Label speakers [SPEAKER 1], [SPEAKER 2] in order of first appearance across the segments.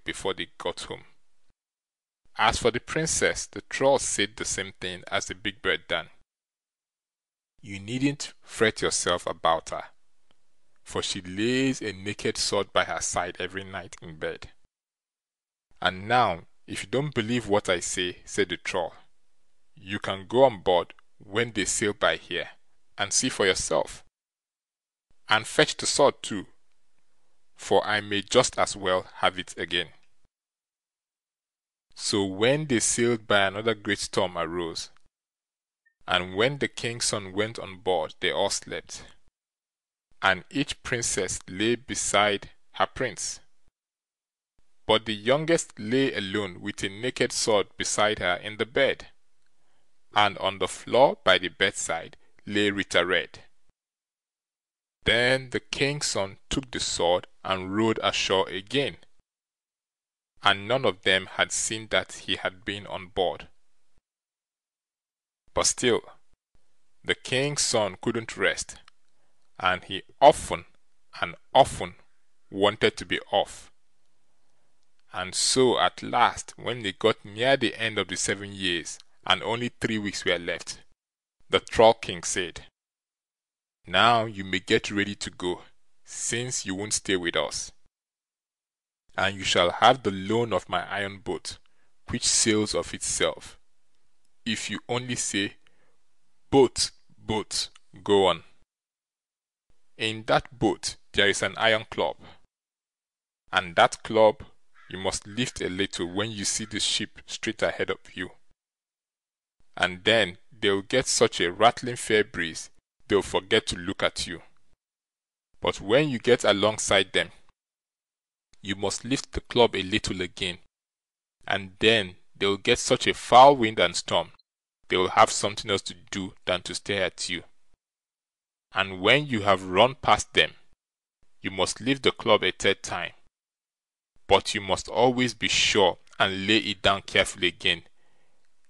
[SPEAKER 1] before they got home. As for the princess, the Troll said the same thing as the big bird done. You needn't fret yourself about her, for she lays a naked sword by her side every night in bed. And now, if you don't believe what I say, said the Troll, you can go on board when they sail by here, and see for yourself. And fetch the sword too, for I may just as well have it again. So when they sailed by, another great storm arose, and when the king's son went on board, they all slept, and each princess lay beside her prince. But the youngest lay alone with a naked sword beside her in the bed, and on the floor by the bedside lay Rita Red. Then the king's son took the sword and rowed ashore again, and none of them had seen that he had been on board. But still, the king's son couldn't rest, and he often and often wanted to be off. And so at last, when they got near the end of the 7 years, and only 3 weeks were left, the Troll King said, Now you may get ready to go, since you won't stay with us, and you shall have the loan of my iron boat, which sails of itself, if you only say, Boat, boat, go on. In that boat there is an iron club, and that club you must lift a little when you see the ship straight ahead of you, and then they'll get such a rattling fair breeze they'll forget to look at you. But when you get alongside them, you must lift the club a little again, and then they'll get such a foul wind and storm they'll have something else to do than to stare at you. And when you have run past them, you must lift the club a third time, but you must always be sure and lay it down carefully again,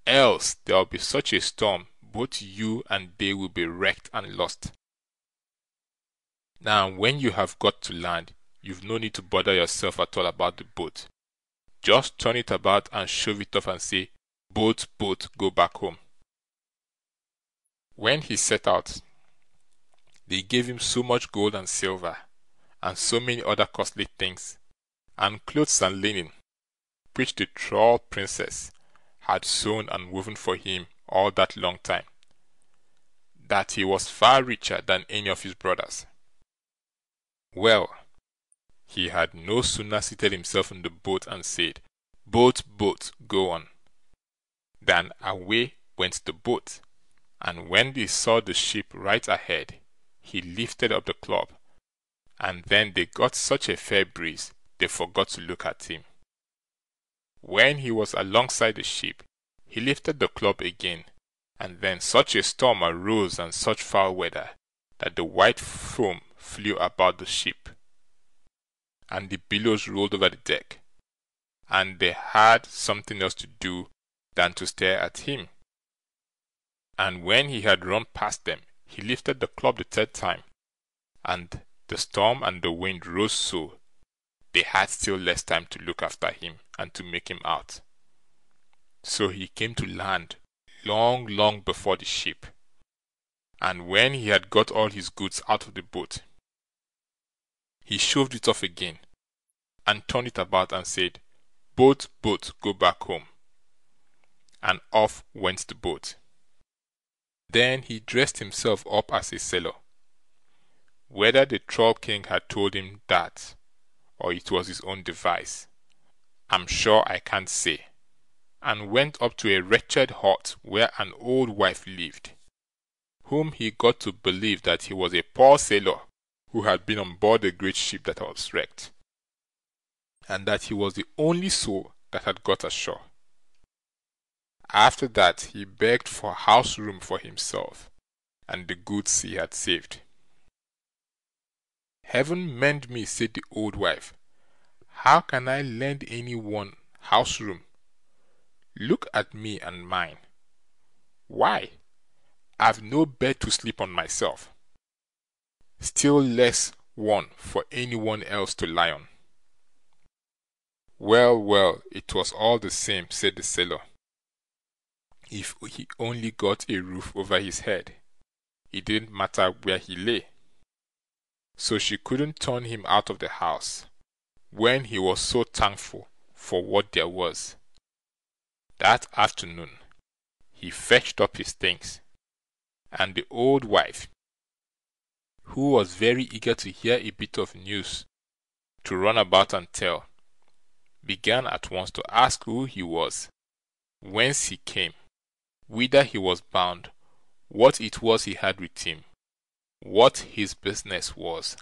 [SPEAKER 1] else there will be such a storm both you and they will be wrecked and lost. Now when you have got to land, you've no need to bother yourself at all about the boat. Just turn it about and shove it off and say, Boat, boat, go back home. When he set out, they gave him so much gold and silver, and so many other costly things, and clothes and linen, which the Troll Princess had sewn and woven for him all that long time, that he was far richer than any of his brothers. Well, he had no sooner seated himself in the boat and said, Boat, boat, go on, than away went the boat, and when they saw the ship right ahead, he lifted up the club, and then they got such a fair breeze they forgot to look at him. When he was alongside the ship, he lifted the club again, and then such a storm arose and such foul weather that the white foam flew about the ship, and the billows rolled over the deck, and they had something else to do than to stare at him. And when he had run past them, he lifted the club the third time, and the storm and the wind rose so they had still less time to look after him and to make him out. So he came to land long, long before the ship, and when he had got all his goods out of the boat, he shoved it off again, and turned it about and said, Boat, boat, go back home. And off went the boat. Then he dressed himself up as a sailor. Whether the Troll King had told him that, or it was his own device, I'm sure I can't say, and went up to a wretched hut where an old wife lived, whom he got to believe that he was a poor sailor who had been on board a great ship that was wrecked, and that he was the only soul that had got ashore. After that he begged for house room for himself and the goods he had saved. Heaven mend me, said the old wife, how can I lend any one house room? Look at me and mine. Why, I've no bed to sleep on myself, still less one for any one else to lie on. Well, well, it was all the same, said the sailor. If he only got a roof over his head, it didn't matter where he lay. So she couldn't turn him out of the house, when he was so thankful for what there was. That afternoon he fetched up his things, and the old wife, who was very eager to hear a bit of news to run about and tell, began at once to ask who he was, whence he came, whither he was bound, what it was he had with him, what his business was,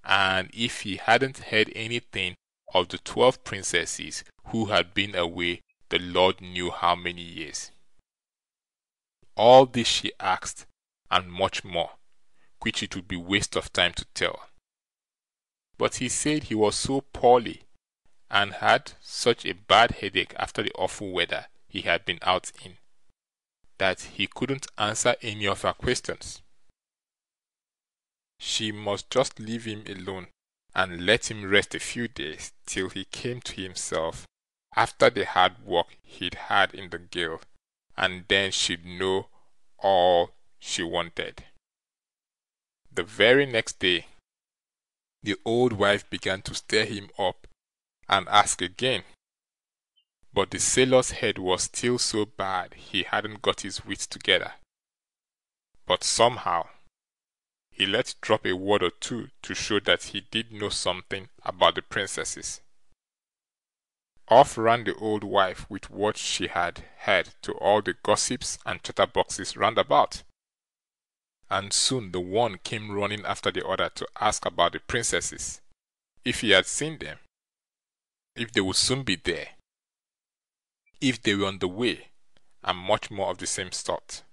[SPEAKER 1] and if he hadn't heard anything of the 12 princesses who had been away the Lord knew how many years. All this she asked, and much more, which it would be waste of time to tell. But he said he was so poorly, and had such a bad headache after the awful weather he had been out in, that he couldn't answer any of her questions. She must just leave him alone, and let him rest a few days till he came to himself after the hard work he'd had in the gale, and then she'd know all she wanted. The very next day the old wife began to stir him up and ask again, but the sailor's head was still so bad he hadn't got his wits together. But somehow he let drop a word or two to show that he did know something about the princesses. Off ran the old wife with what she had heard to all the gossips and chatterboxes round about, and soon the one came running after the other to ask about the princesses, if he had seen them, if they would soon be there, if they were on the way, and much more of the same sort.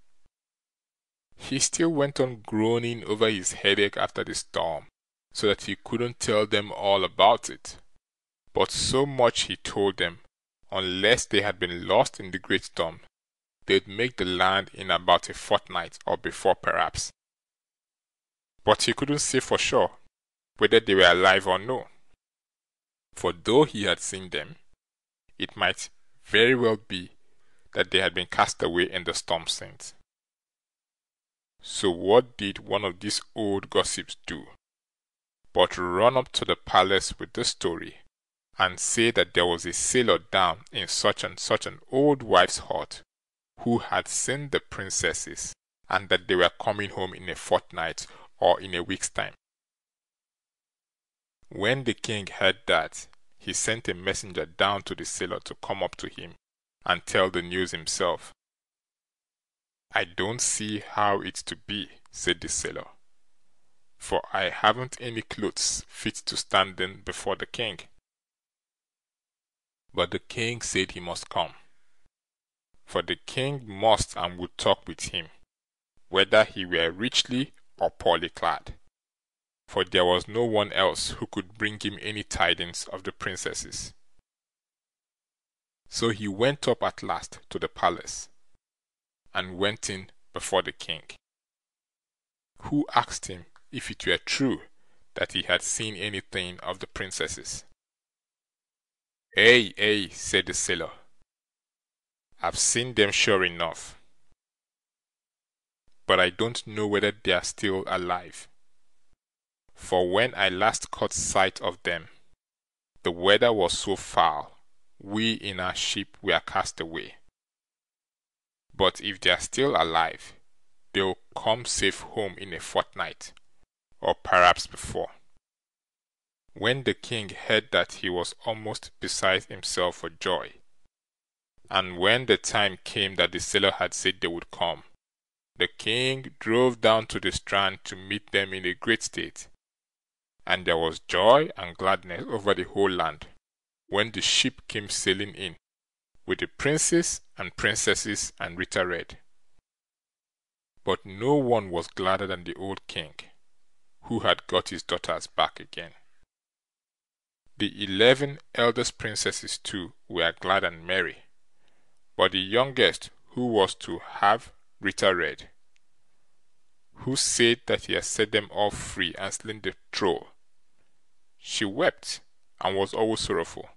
[SPEAKER 1] He still went on groaning over his headache after the storm, so that he couldn't tell them all about it. But so much he told them, unless they had been lost in the great storm, they'd make the land in about a fortnight, or before perhaps. But he couldn't say for sure whether they were alive or no, for though he had seen them, it might very well be that they had been cast away in the storm since. So what did one of these old gossips do but run up to the palace with the story, and say that there was a sailor down in such and such an old wife's hut who had seen the princesses, and that they were coming home in a fortnight or in a week's time. When the king heard that, he sent a messenger down to the sailor to come up to him and tell the news himself. "I don't see how it's to be", said the sailor, "for I haven't any clothes fit to stand in before the king." But the king said he must come, for the king must and would talk with him, whether he were richly or poorly clad, for there was no one else who could bring him any tidings of the princesses. So he went up at last to the palace, and went in before the king, who asked him if it were true that he had seen anything of the princesses. "Ay, ay", said the sailor, "I've seen them sure enough, but I don't know whether they are still alive, for when I last caught sight of them, the weather was so foul, we in our ship were cast away. But if they are still alive, they'll come safe home in a fortnight, or perhaps before." When the king heard that, he was almost beside himself for joy, and when the time came that the sailor had said they would come, the king drove down to the strand to meet them in a great state, and there was joy and gladness over the whole land when the ship came sailing in, with the princes and princesses and Ritter Red. But no one was gladder than the old king, who had got his daughters back again. The 11 eldest princesses too were glad and merry, but the youngest, who was to have Ritter Red, who said that he had set them all free and slain the Troll, she wept and was always sorrowful.